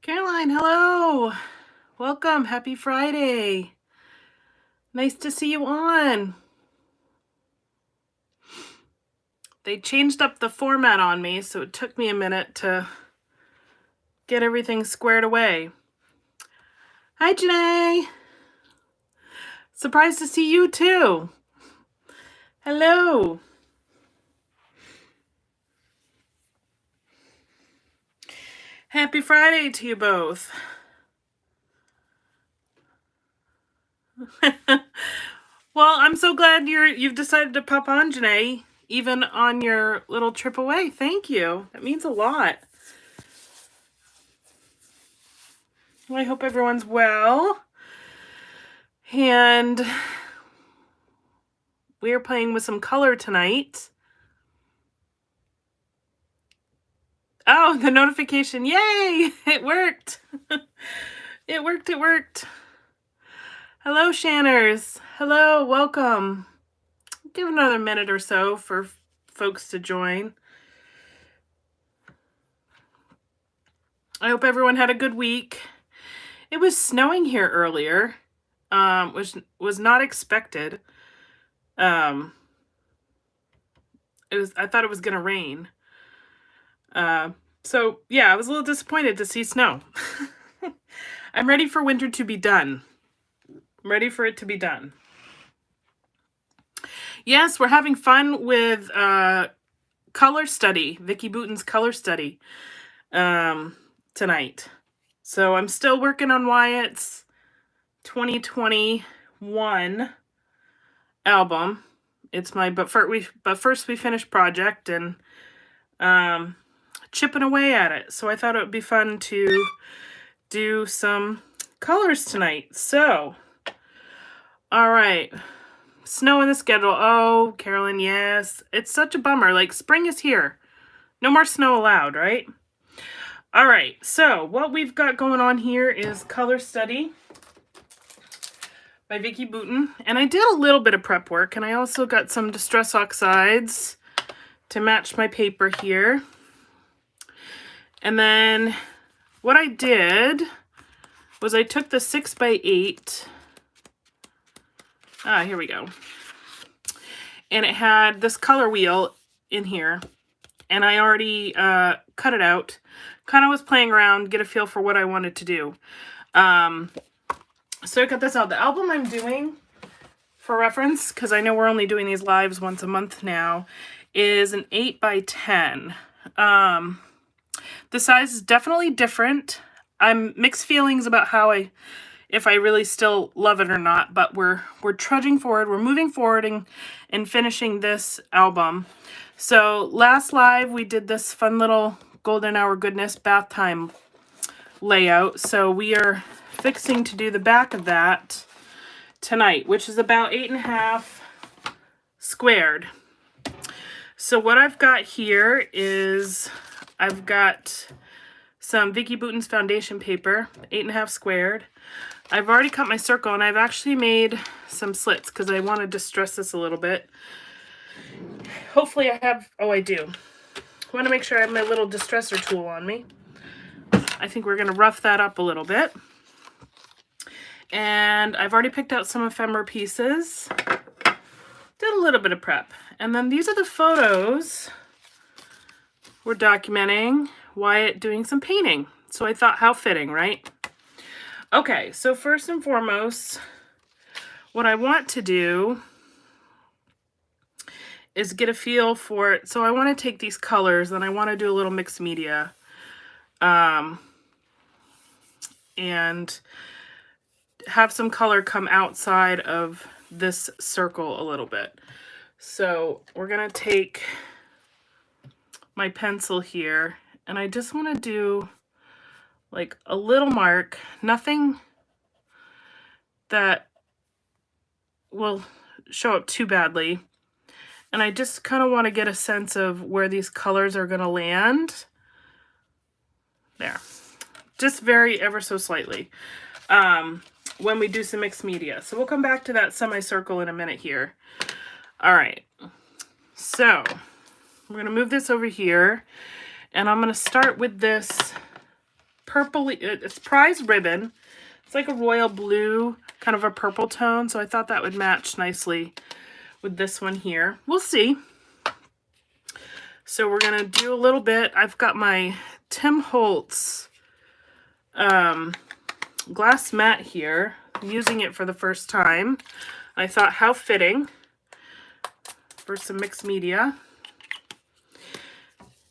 Caroline, hello. Welcome. Happy Friday. Nice to see you on. They changed up the format on me, so it took me a minute to get everything squared away. Hi, Janae. Surprised to see you too. Hello. Happy Friday to you both. Well, I'm so glad you've decided to pop on, Janae, even on your little trip away. Thank you. That means a lot. Well, I hope everyone's well. And we are playing with some color tonight. Oh, the notification. Yay! It worked. It worked. Hello, Shanners. Hello, welcome. Give another minute or so for folks to join. I hope everyone had a good week. It was snowing here earlier, which was not expected. I thought it was gonna rain. So yeah, I was a little disappointed to see snow. I'm ready for winter to be done. I'm ready for it to be done. Yes, we're having fun with color study, Vicki Boutin's color study tonight. So I'm still working on Wyatt's 2021 album. It's my but first we finished project and chipping away at it. So I thought it would be fun to do some colors tonight. So, all right. Snow in the schedule. Oh, Carolyn, yes. It's such a bummer. Like, spring is here. No more snow allowed, right? All right. So, what we've got going on here is Color Study by Vicki Boutin. And I did a little bit of prep work, and I also got some Distress Oxides to match my paper here. And then what I did was I took the 6x8. Here we go. And it had this color wheel in here. And I already cut it out. Kind of was playing around, get a feel for what I wanted to do. So I cut this out. The album I'm doing, for reference, because I know we're only doing these lives once a month now, is an 8x10. The size is definitely different. I'm mixed feelings about if I really still love it or not, but we're trudging forward, we're moving forward and finishing this album. So last live we did this fun little golden hour goodness bath time layout. So we are fixing to do the back of that tonight, which is about 8.5 squared. So what I've got here is I've got some Vicki Boutin's foundation paper, 8.5 squared. I've already cut my circle, and I've actually made some slits because I want to distress this a little bit. Hopefully I have, I do. I want to make sure I have my little distresser tool on me. I think we're going to rough that up a little bit. And I've already picked out some ephemera pieces. Did a little bit of prep. And then these are the photos we're documenting Wyatt doing some painting. So I thought, how fitting, right? Okay, so first and foremost, what I want to do is get a feel for it. So I want to take these colors and I want to do a little mixed media. And have some color come outside of this circle a little bit. So we're going to take my pencil here and I just want to do like a little mark, nothing that will show up too badly. And I just kind of want to get a sense of where these colors are going to land. There. Just very ever so slightly when we do some mixed media. So we'll come back to that semicircle in a minute here. All right. So we're going to move this over here. And I'm going to start with this purple, it's prize ribbon. It's like a royal blue, kind of a purple tone. So I thought that would match nicely with this one here. We'll see. So we're going to do a little bit. I've got my Tim Holtz glass mat here. I'm using it for the first time. I thought, how fitting for some mixed media.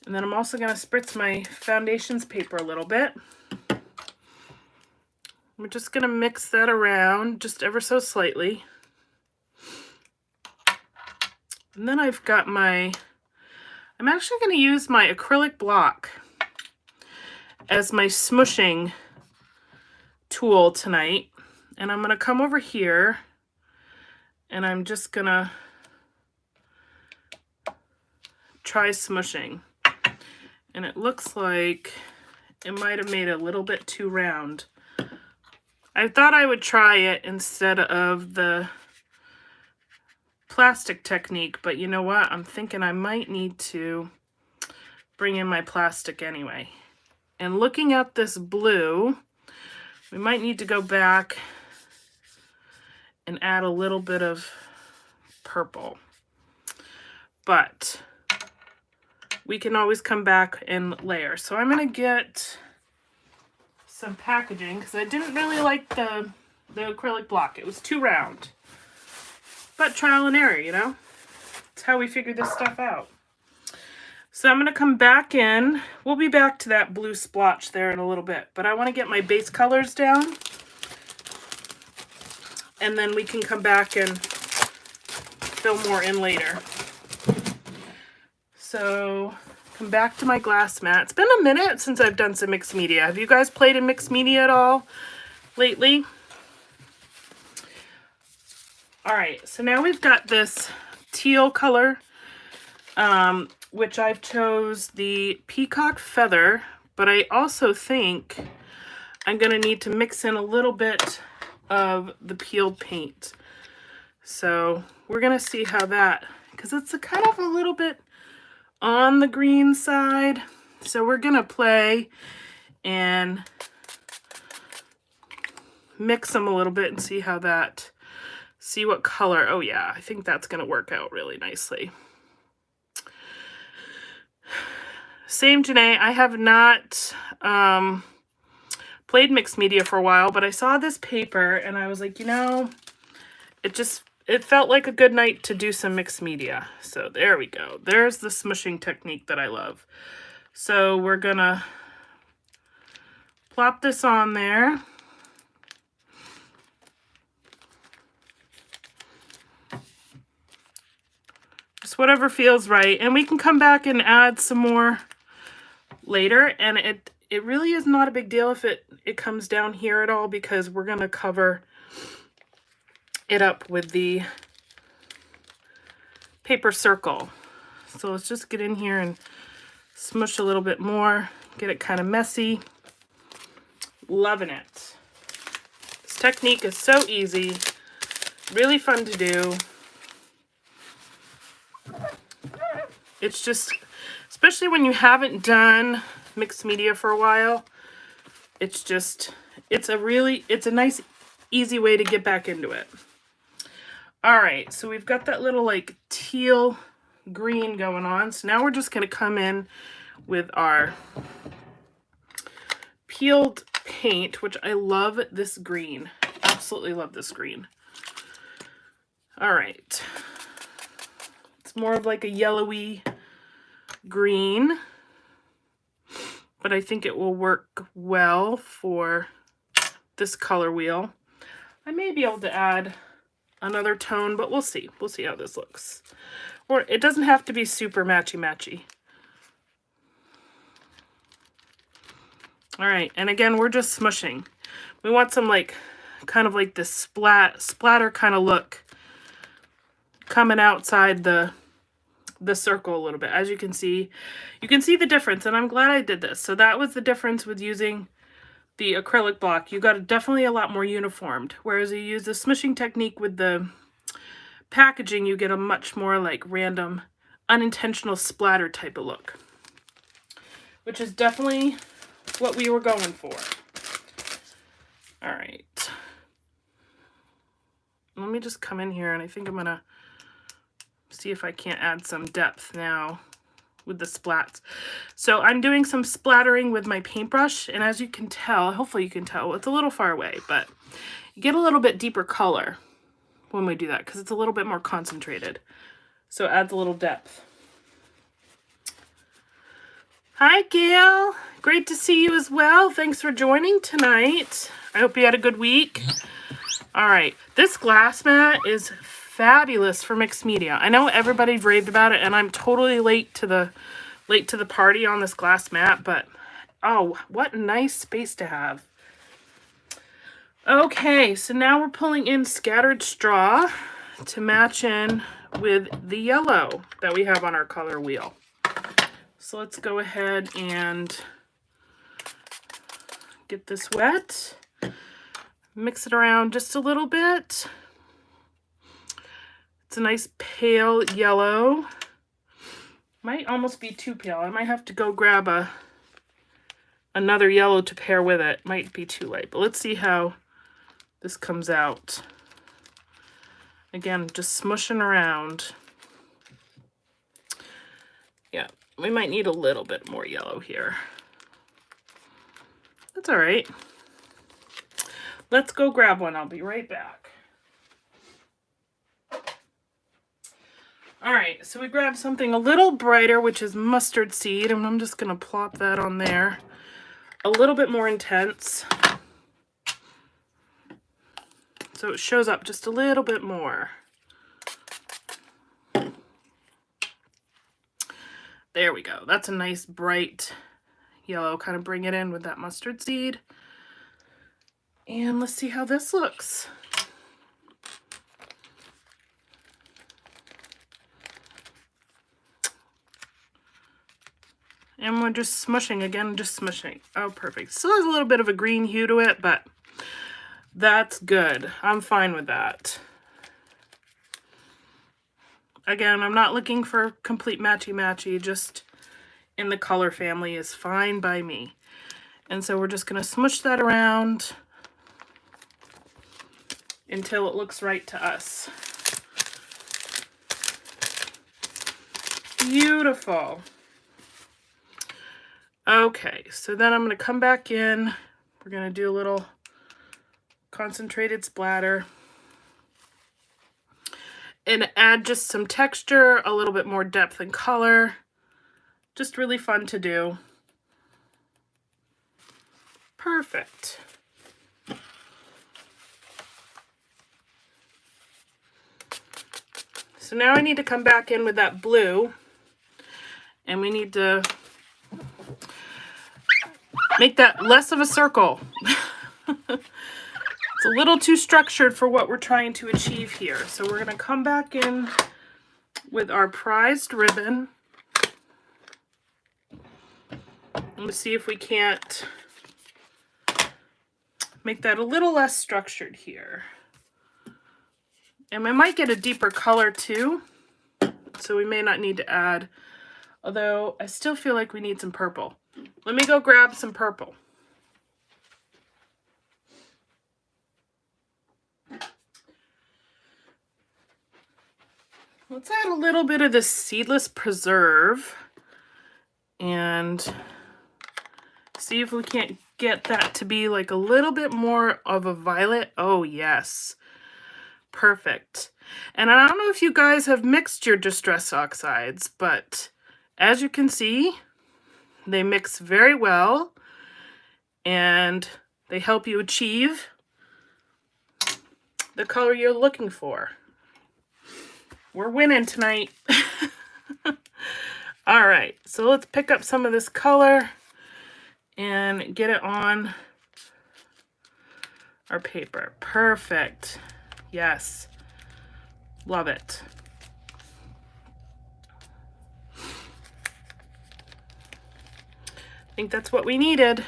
And then I'm also going to spritz my foundations paper a little bit. We're just going to mix that around just ever so slightly. And then I've got I'm actually going to use my acrylic block as my smushing tool tonight. And I'm going to come over here and I'm just going to try smushing. And it looks like it might have made it a little bit too round. I thought I would try it instead of the plastic technique, but you know what? I'm thinking I might need to bring in my plastic anyway. And looking at this blue, we might need to go back and add a little bit of purple. But we can always come back and layer. So I'm going to get some packaging because I didn't really like the acrylic block. It was too round. But trial and error, you know? That's how we figure this stuff out. So I'm going to come back in. We'll be back to that blue splotch there in a little bit. But I want to get my base colors down. And then we can come back and fill more in later. So come back to my glass mat. It's been a minute since I've done some mixed media. Have you guys played in mixed media at all lately? All right, so now we've got this teal color, which I've chose the peacock feather, but I also think I'm gonna need to mix in a little bit of the peeled paint. So we're gonna see how that, because it's a kind of a little bit on the green side. So we're gonna play and mix them a little bit and see how that, see what color. Oh yeah, I think that's gonna work out really nicely. Same Janae, I have not played mixed media for a while, but I saw this paper and I was like, you know, it felt like a good night to do some mixed media. So there we go. There's the smushing technique that I love. So we're gonna plop this on there. Just whatever feels right. And we can come back and add some more later. And it really is not a big deal if it comes down here at all, because we're gonna cover it up with the paper circle. So let's just get in here and smush a little bit more, get it kind of messy. Loving it. This technique is so easy, really fun to do. It's just, especially when you haven't done mixed media for a while, it's a nice, easy way to get back into it. All right, so we've got that little like teal green going on. So now we're just going to come in with our peeled paint, which I love this green. Absolutely love this green. All right. It's more of like a yellowy green, but I think it will work well for this color wheel. I may be able to add another tone, but we'll see. We'll see how this looks. Or it doesn't have to be super matchy-matchy. All right, and again, we're just smushing. We want some like, kind of like this splatter kind of look coming outside the circle a little bit. As you can see the difference, and I'm glad I did this. So that was the difference with using the acrylic block. You got definitely a lot more uniformed, whereas you use the smushing technique with the packaging, you get a much more like random, unintentional splatter type of look, which is definitely what we were going for. All right. Let me just come in here, and I think I'm gonna see if I can't add some depth now with the splats. So I'm doing some splattering with my paintbrush, and as you can tell, hopefully you can tell, it's a little far away, but you get a little bit deeper color when we do that because it's a little bit more concentrated. So it adds a little depth. Hi, Gail. Great to see you as well. Thanks for joining tonight. I hope you had a good week. All right, this glass mat is fabulous for mixed media. I know everybody raved about it, and I'm totally late to the party on this glass mat, but oh, what a nice space to have. Okay, so now we're pulling in scattered straw to match in with the yellow that we have on our color wheel. So let's go ahead and get this wet. Mix it around just a little bit. It's a nice pale yellow. Might almost be too pale. I might have to go grab another yellow to pair with it. Might be too light, but let's see how this comes out. Again, just smushing around. Yeah, we might need a little bit more yellow here. That's all right. Let's go grab one. I'll be right back. All right, so we grabbed something a little brighter, which is mustard seed, and I'm just going to plop that on there. A little bit more intense. So it shows up just a little bit more. There we go. That's a nice bright yellow. Kind of bring it in with that mustard seed. And let's see how this looks. And we're just smushing again, just smushing. Oh, perfect. Still has a little bit of a green hue to it, but that's good. I'm fine with that. Again, I'm not looking for complete matchy-matchy, just in the color family is fine by me. And so we're just gonna smush that around until it looks right to us. Beautiful. Okay, so then I'm going to come back in. We're going to do a little concentrated splatter and add just some texture, a little bit more depth and color. Just really fun to do. Perfect. So now I need to come back in with that blue, and we need to make that less of a circle. It's a little too structured for what we're trying to achieve here. So we're going to come back in with our prized ribbon. Let's see if we can't make that a little less structured here. And we might get a deeper color too, so we may not need to add, although I still feel like we need some purple. Let me go grab some purple. Let's add a little bit of this seedless preserve and see if we can't get that to be like a little bit more of a violet. Oh yes. Perfect. And I don't know if you guys have mixed your distress oxides, but as you can see, they mix very well and they help you achieve the color you're looking for. We're winning tonight. All right, so let's pick up some of this color and get it on our paper. Perfect. Yes. Love it. I think that's what we needed.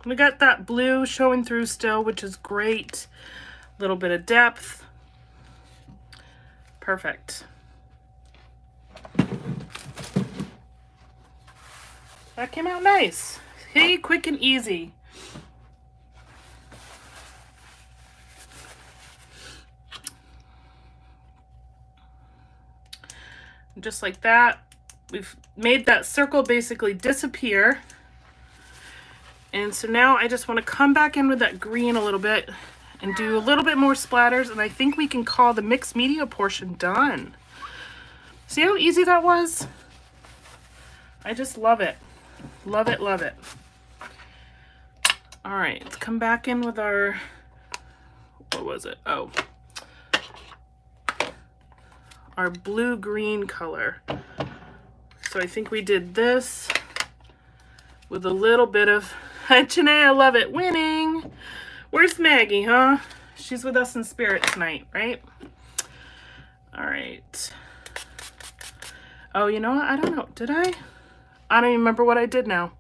We got that blue showing through still, which is great. A little bit of depth. Perfect. That came out nice. Hey, quick and easy. Just like that, we've made that circle basically disappear. And so now I just want to come back in with that green a little bit and do a little bit more splatters, and I think we can call the mixed media portion done. See how easy that was? I just love it. Love it, love it. All right, let's come back in with our, what was it? Oh, our blue-green color. So I think we did this with a little bit of, Janae, I love it, winning. Where's Maggie, huh? She's with us in spirit tonight, right? All right. Oh, you know what? I don't know. Did I? I don't even remember what I did now.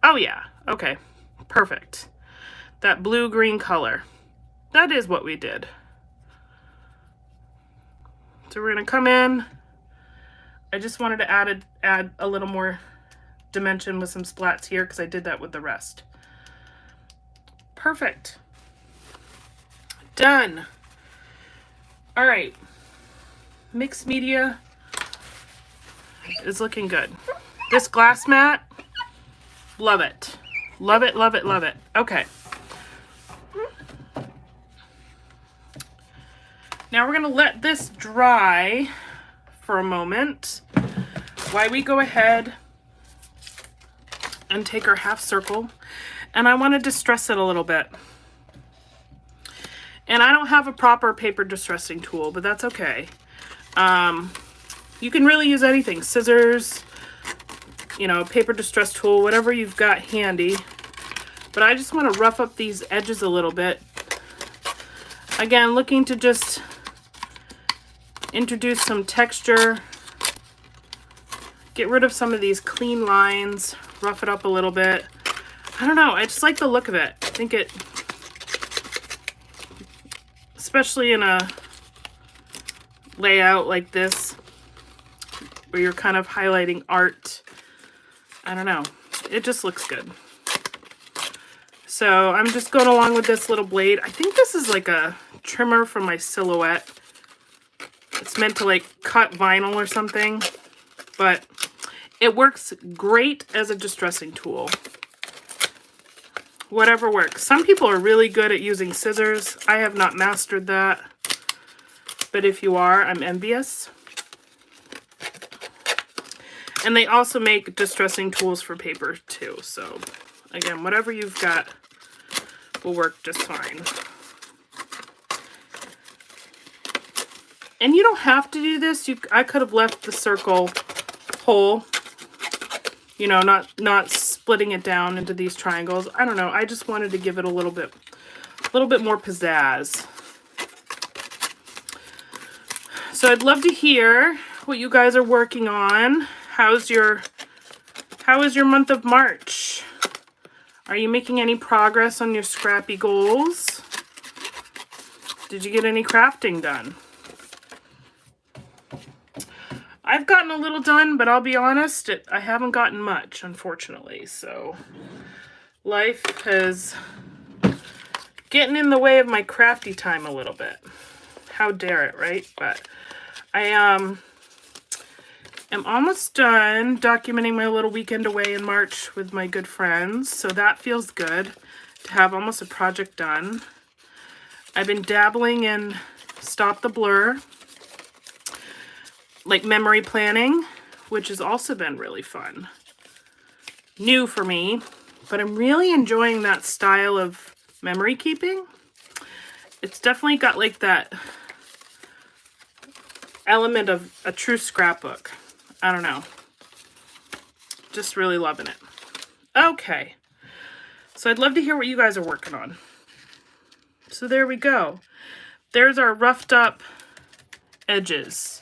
Oh, yeah. Okay. Perfect. That blue-green color. That is what we did. So we're going to come in. I just wanted to add a little more dimension with some splats here because I did that with the rest. Perfect. Done. All right. Mixed media is looking good. This glass mat, love it. Love it, love it, love it. Okay. Now we're going to let this dry for a moment while we go ahead and take our half circle. And I want to distress it a little bit. And I don't have a proper paper distressing tool, but that's okay. You can really use anything. Scissors, you know, paper distress tool, whatever you've got handy. But I just want to rough up these edges a little bit. Again, looking to just introduce some texture. Get rid of some of these clean lines. Rough it up a little bit. I don't know. I just like the look of it. I think it, especially in a layout like this, where you're kind of highlighting art. I don't know. It just looks good. So I'm just going along with this little blade. I think this is like a trimmer from my Silhouette. It's meant to like cut vinyl or something, but it works great as a distressing tool. Whatever works. Some people are really good at using scissors. I have not mastered that, but if you are, I'm envious. And they also make distressing tools for paper too. So again, whatever you've got will work just fine. And you don't have to do this. I could have left the circle whole, you know, not splitting it down into these triangles. I don't know. I just wanted to give it a little bit more pizzazz. So I'd love to hear what you guys are working on. How is your month of March? Are you making any progress on your scrappy goals? Did you get any crafting done? I've gotten a little done, but I'll be honest, I haven't gotten much, unfortunately. So life has getting in the way of my crafty time a little bit. How dare it, right? But I am almost done documenting my little weekend away in March with my good friends. So that feels good to have almost a project done. I've been dabbling in Stop the Blur, like memory planning, which has also been really fun. New for me, but I'm really enjoying that style of memory keeping. It's definitely got like that element of a true scrapbook. I don't know. Just really loving it. Okay. So I'd love to hear what you guys are working on. So there we go. There's our roughed up edges.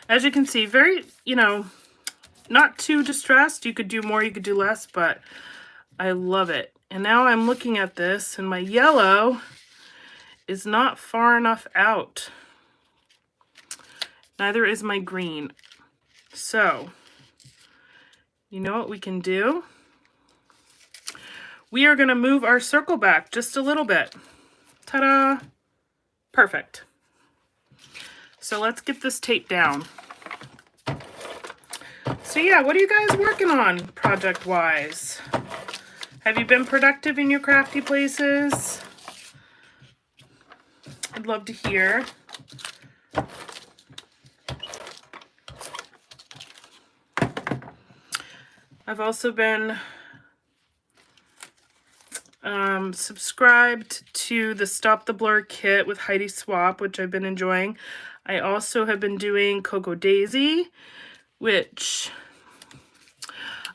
As you can see, very, you know, not too distressed. You could do more, you could do less, but I love it. And now I'm looking at this, and my yellow is not far enough out. Neither is my green. So You know what we can do? We are going to move our circle back just a little bit. Ta-da! Perfect. So let's get this tape down. So yeah, what are you guys working on project-wise? Have you been productive in your crafty places? I'd love to hear. I've also been subscribed to the Stop the Blur kit with Heidi Swap, which I've been enjoying. I also have been doing Cocoa Daisy, which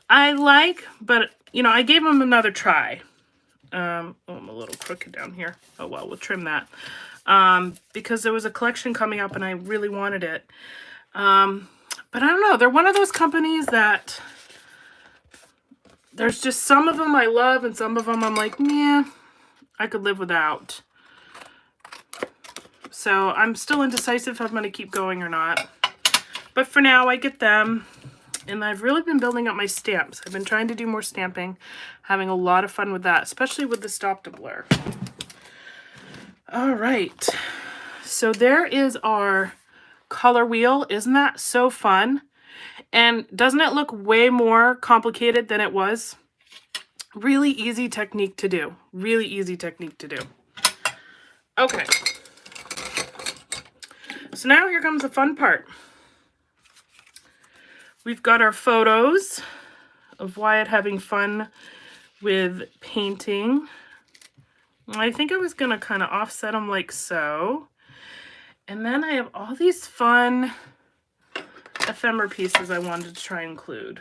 I like, but you know, I gave them another try. Oh, I'm a little crooked down here. Oh well, we'll trim that. Because there was a collection coming up and I really wanted it. But I don't know, they're one of those companies that there's just some of them I love and some of them I'm like, yeah, I could live without. So I'm still indecisive if I'm going to keep going or not. But for now, I get them. And I've really been building up my stamps. I've been trying to do more stamping, having a lot of fun with that, especially with the Stop to Blur. All right. So there is our color wheel. Isn't that so fun? And doesn't it look way more complicated than it was? Really easy technique to do. Really easy technique to do. Okay. So now here comes the fun part. We've got our photos of Wyatt having fun with painting. I think I was going to kind of offset them like so. And then I have all these fun ephemera pieces I wanted to try and include.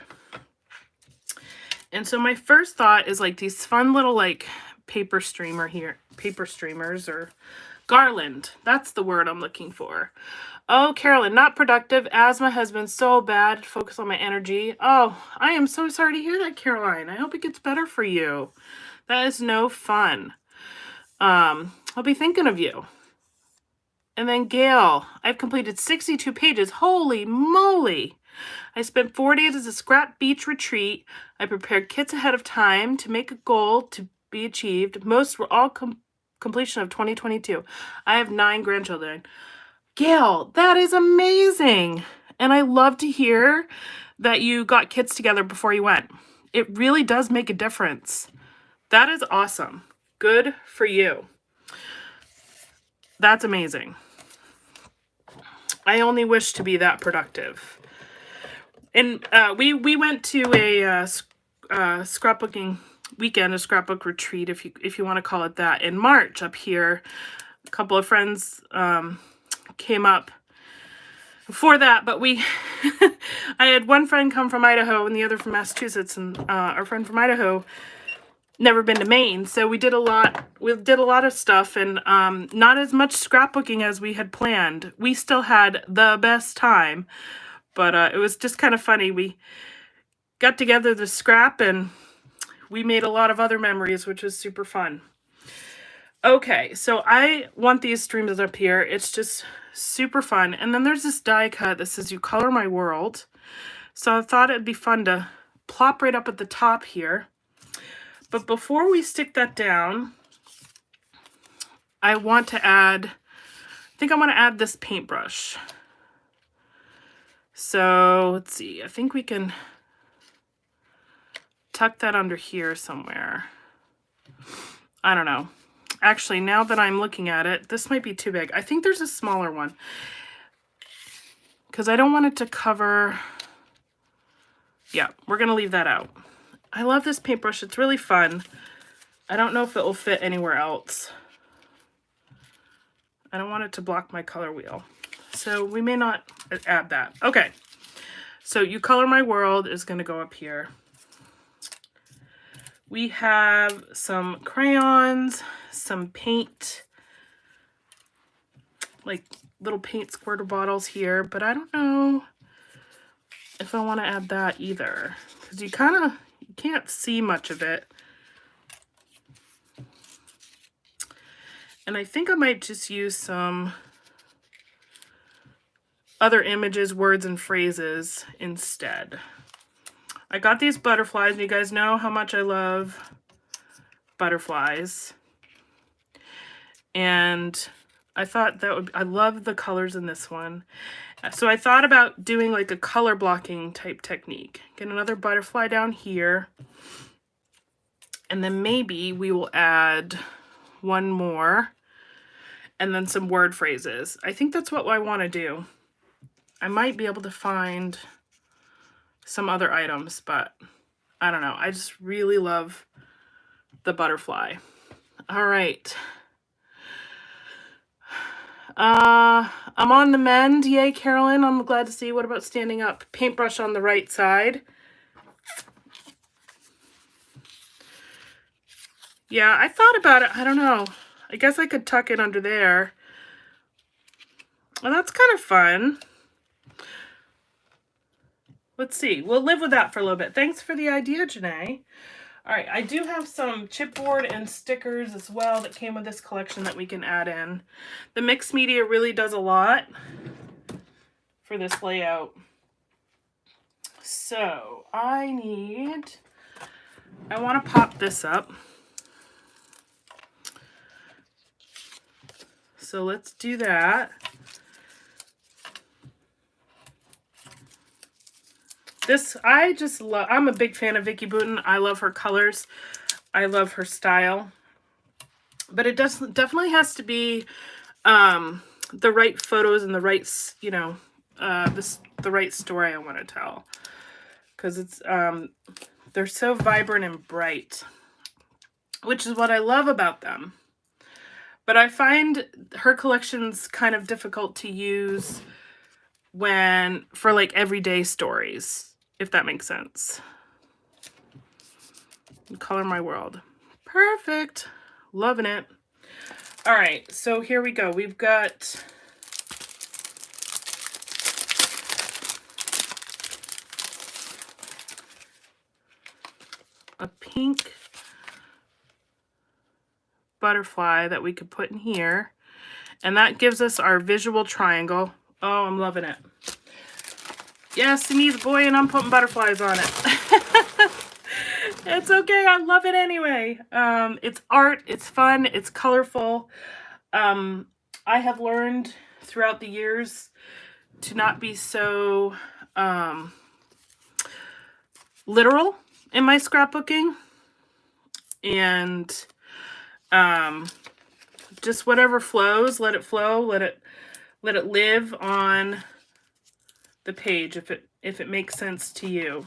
And so my first thought is like these fun little like paper streamers or garland. That's the word I'm looking for. Oh, Carolyn, not productive. Asthma has been so bad. Focus on my energy. Oh, I am so sorry to hear that, Caroline. I hope it gets better for you. That is no fun. I'll be thinking of you. And then Gail, I've completed 62 pages. Holy moly. I spent 4 days as a scrap beach retreat. I prepared kits ahead of time to make a goal to be achieved. Most were all completion of 2022. I have 9 grandchildren. Gail, that is amazing. And I love to hear that you got kits together before you went. It really does make a difference. That is awesome. Good for you. That's amazing. I only wish to be that productive. And we went to a scrapbooking weekend, a scrapbook retreat, if you want to call it that, in March up here. A couple of friends came up for that, but I had one friend come from Idaho and the other from Massachusetts, and our friend from Idaho never been to Maine, so we did a lot of stuff, and not as much scrapbooking as we had planned. We still had the best time, but it was just kind of funny. We got together to scrap and we made a lot of other memories, which was super fun. Okay, so I want these streamers up here. It's just super fun. And then there's this die cut that says, "You color my world." So I thought it'd be fun to plop right up at the top here. But before we stick that down, I want to add, I think I want to add this paintbrush. So let's see, I think we can tuck that under here somewhere. I don't know. Actually, now that I'm looking at it, this might be too big. I think there's a smaller one because I don't want it to cover. Yeah, we're going to leave that out. I love this paintbrush. It's really fun. I don't know if it will fit anywhere else. I don't want it to block my color wheel. So we may not add that. Okay. So You Color My World is going to go up here. We have some crayons, some paint, like little paint squirter bottles here, but I don't know if I want to add that either, because you can't see much of it. And I think I might just use some other images, words, and phrases instead. I got these butterflies, and you guys know how much I love butterflies. And I thought I love the colors in this one. So I thought about doing like a color blocking type technique. Get another butterfly down here. And then maybe we will add one more and then some word phrases. I think that's what I want to do. I might be able to find some other items, but I don't know. I just really love the butterfly. All right. I'm on the mend. Yay, Carolyn. I'm glad to see. What about standing up? Paintbrush on the right side. Yeah, I thought about it. I don't know. I guess I could tuck it under there. Well, that's kind of fun. Let's see. We'll live with that for a little bit. Thanks for the idea, Janae. All right, I do have some chipboard and stickers as well that came with this collection that we can add in. The mixed media really does a lot for this layout. So I want to pop this up. So let's do that. This, I just love, I'm a big fan of Vicki Boutin. I love her colors. I love her style. But it definitely has to be the right photos and the right, you know, the right story I want to tell. Because it's, they're so vibrant and bright, which is what I love about them. But I find her collections kind of difficult to use for like everyday stories, if that makes sense. Color My World. Perfect. Loving it. All right, so here we go. We've got a pink butterfly that we could put in here, and that gives us our visual triangle. Oh, I'm loving it. Yes, it needs a boy, and I'm putting butterflies on it. It's okay. I love it anyway. It's art. It's fun. It's colorful. I have learned throughout the years to not be so literal in my scrapbooking, and just whatever flows, let it flow. Let it live on the page if it makes sense to you.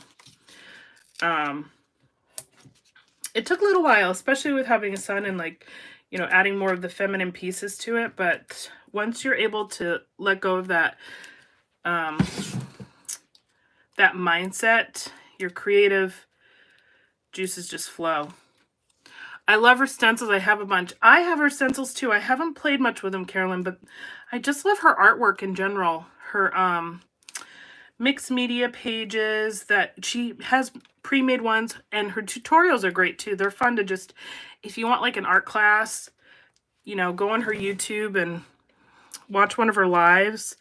It took a little while, especially with having a son and, like, you know, adding more of the feminine pieces to it. But once you're able to let go of that, that mindset, your creative juices just flow. I love her stencils. I have a bunch. I have her stencils too. I haven't played much with them, Carolyn, but I just love her artwork in general. Her mixed media pages that she has pre-made ones, and her tutorials are great too. They're fun to just, if you want like an art class, you know, go on her YouTube and watch one of her lives.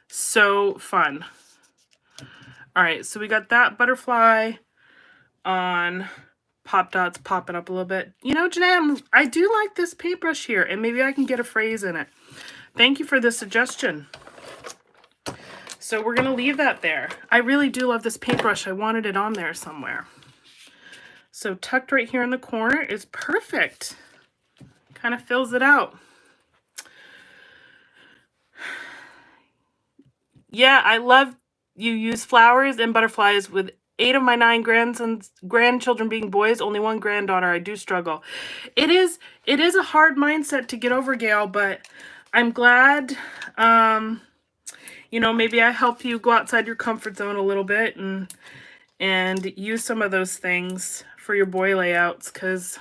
So fun. All right, so we got that butterfly on Pop Dots popping up a little bit. You know, Janae, I do like this paintbrush here, and maybe I can get a phrase in it. Thank you for the suggestion. So we're going to leave that there. I really do love this paintbrush. I wanted it on there somewhere. So tucked right here in the corner is perfect. Kind of fills it out. Yeah, I love you use flowers and butterflies. With 8 of my 9 grandchildren being boys, only 1 granddaughter, I do struggle. It is a hard mindset to get over, Gail, but I'm glad, you know, maybe I help you go outside your comfort zone a little bit and use some of those things for your boy layouts, because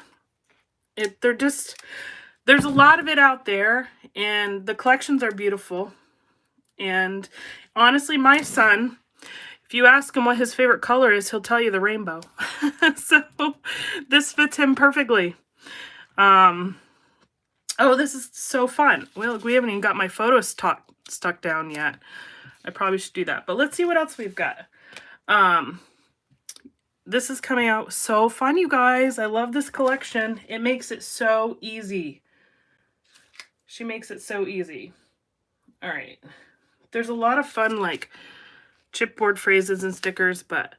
there's a lot of it out there, and the collections are beautiful. And honestly, my son, if you ask him what his favorite color is, he'll tell you the rainbow. So this fits him perfectly. Oh, this is so fun. Well, we haven't even got my photos stuck down yet. I probably should do that. But let's see what else we've got. this is coming out so fun, you guys. I love this collection. It makes it so easy. She makes it so easy. All right. There's a lot of fun, like, chipboard phrases and stickers, but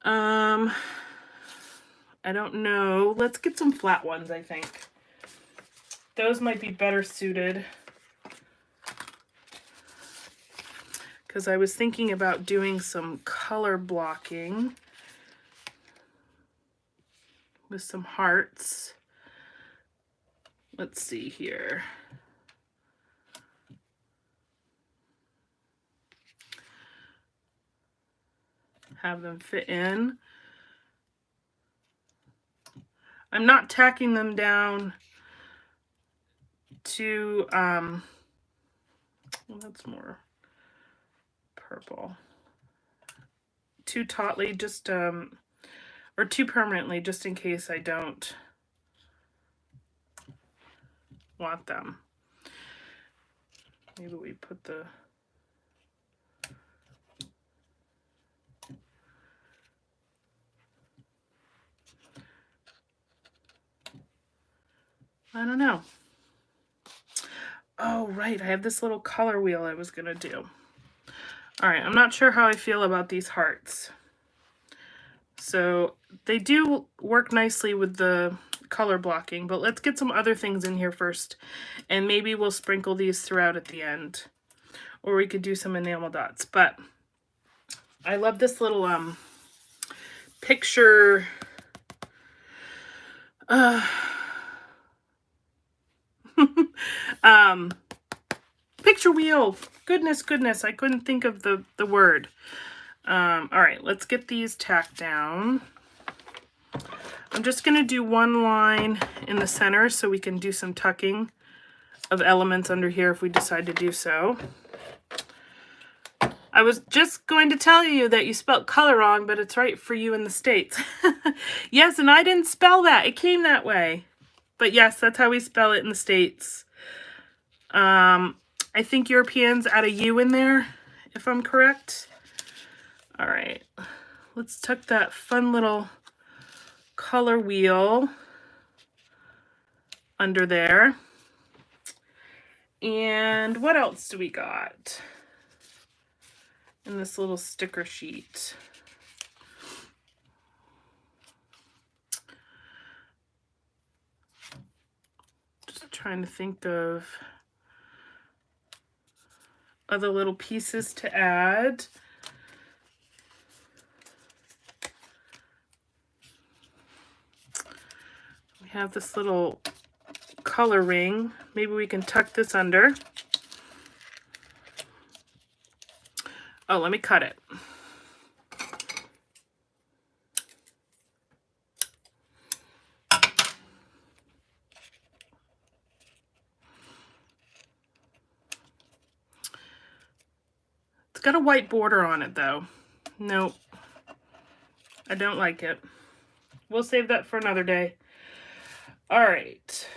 I don't know. Let's get some flat ones, I think. Those might be better suited. Because I was thinking about doing some color blocking with some hearts. Let's see here. Have them fit in. I'm not tacking them down too, well, that's more purple. Too tautly, just, or too permanently, just in case I don't want them. Maybe we put the I don't know. Oh, right. I have this little color wheel I was going to do. All right. I'm not sure how I feel about these hearts. So they do work nicely with the color blocking, but let's get some other things in here first. And maybe we'll sprinkle these throughout at the end. Or we could do some enamel dots. But I love this little picture... picture wheel. Goodness, I couldn't think of the word. All right, let's get these tacked down. I'm just gonna do one line in the center so we can do some tucking of elements under here if we decide to do so. I was just going to tell you that you spelled color wrong, but it's right for you in the States. Yes, and I didn't spell that. It came that way. But yes, that's how we spell it in the States. I think Europeans add a U in there, if I'm correct. All right, let's tuck that fun little color wheel under there. And what else do we got in this little sticker sheet? Just trying to think of other little pieces to add. We have this little color ring. Maybe we can tuck this under. Oh, let me cut it. It's got a white border on it though. Nope. I don't like it. We'll save that for another day. All right.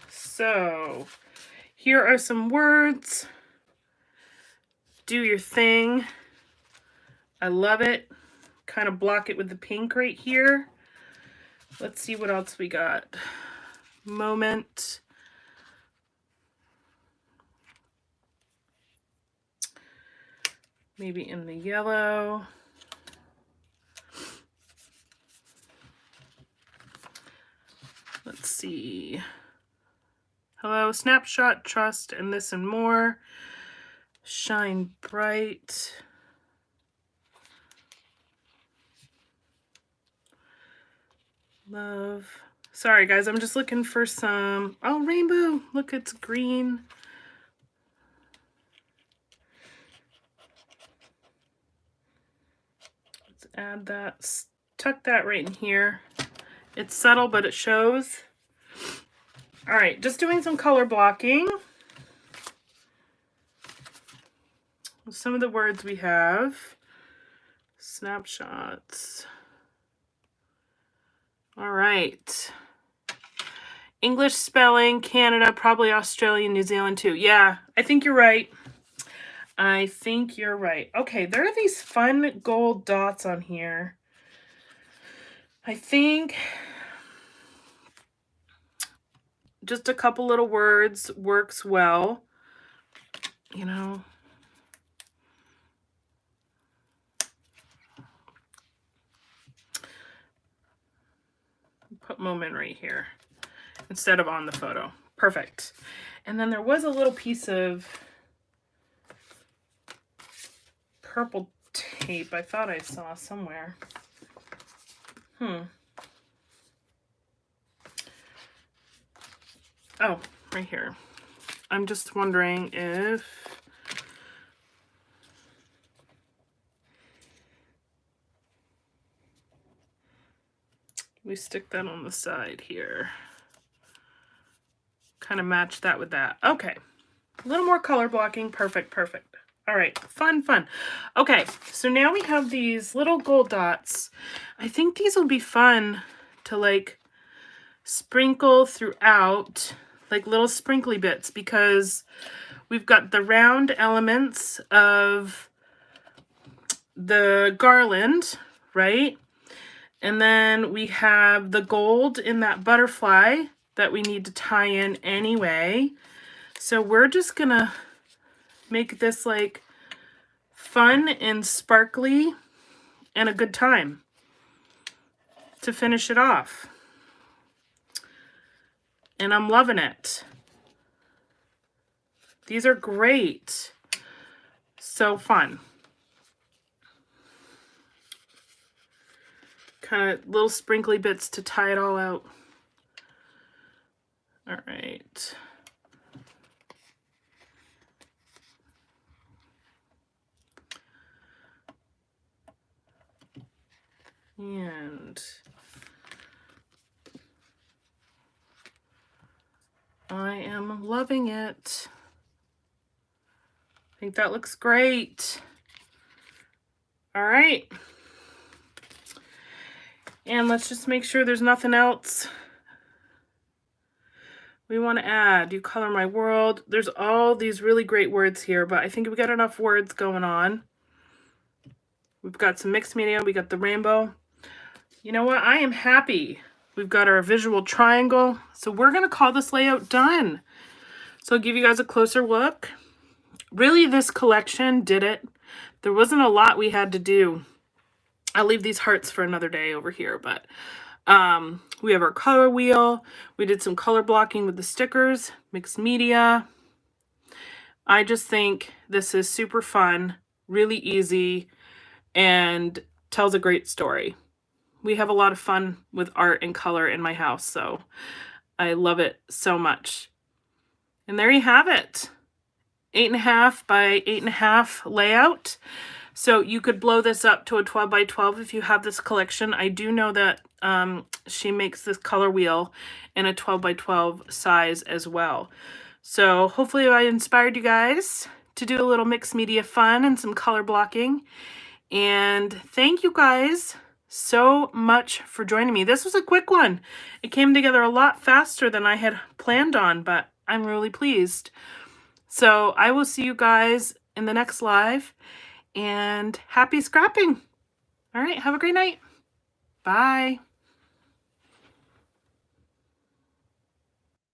So here are some words. Do your thing. I love it. Kind of block it with the pink right here. Let's see what else we got. Moment. Maybe in the yellow. Let's see. Hello, snapshot, trust, and this and more. Shine bright. Love. Sorry guys, I'm just looking for some, oh, rainbow. Look, it's green. Let's add that, tuck that right in here. It's subtle, but it shows. All right, just doing some color blocking. Some of the words we have. Snapshots. All right. English spelling, Canada, probably Australia, New Zealand too. Yeah, I think you're right. I think you're right. Okay, there are these fun gold dots on here. I think just a couple little words works well, you know. Put moment right here instead of on the photo. Perfect. And then there was a little piece of purple tape I thought I saw somewhere. Oh, right here. I'm just wondering if we stick that on the side here. Kind of match that with that. Okay. A little more color blocking. Perfect, perfect. All right, fun, fun. Okay, so now we have these little gold dots. I think these will be fun to like sprinkle throughout, like little sprinkly bits, because we've got the round elements of the garland, right? And then we have the gold in that butterfly that we need to tie in anyway. So we're just gonna make this like fun and sparkly and a good time to finish it off. And I'm loving it. These are great. So fun. Kind of little sprinkly bits to tie it all out. All right. And I am loving it. I think that looks great. All right. And let's just make sure there's nothing else we want to add. You color my world. There's all these really great words here, but I think we got enough words going on. We've got some mixed media. We got the rainbow. You know what? I am happy. We've got our visual triangle. So we're going to call this layout done. So I'll give you guys a closer look. Really, this collection did it. There wasn't a lot we had to do. I'll leave these hearts for another day over here, but we have our color wheel. We did some color blocking with the stickers, mixed media. I just think this is super fun, really easy, and tells a great story. We have a lot of fun with art and color in my house, so I love it so much. And there you have it. 8.5 by 8.5 layout. So you could blow this up to a 12 by 12 if you have this collection. I do know that she makes this color wheel in a 12 by 12 size as well. So hopefully I inspired you guys to do a little mixed media fun and some color blocking. And thank you guys so much for joining me. This was a quick one. It came together a lot faster than I had planned on, but I'm really pleased. So I will see you guys in the next live, and happy scrapping. All right, have a great night. Bye.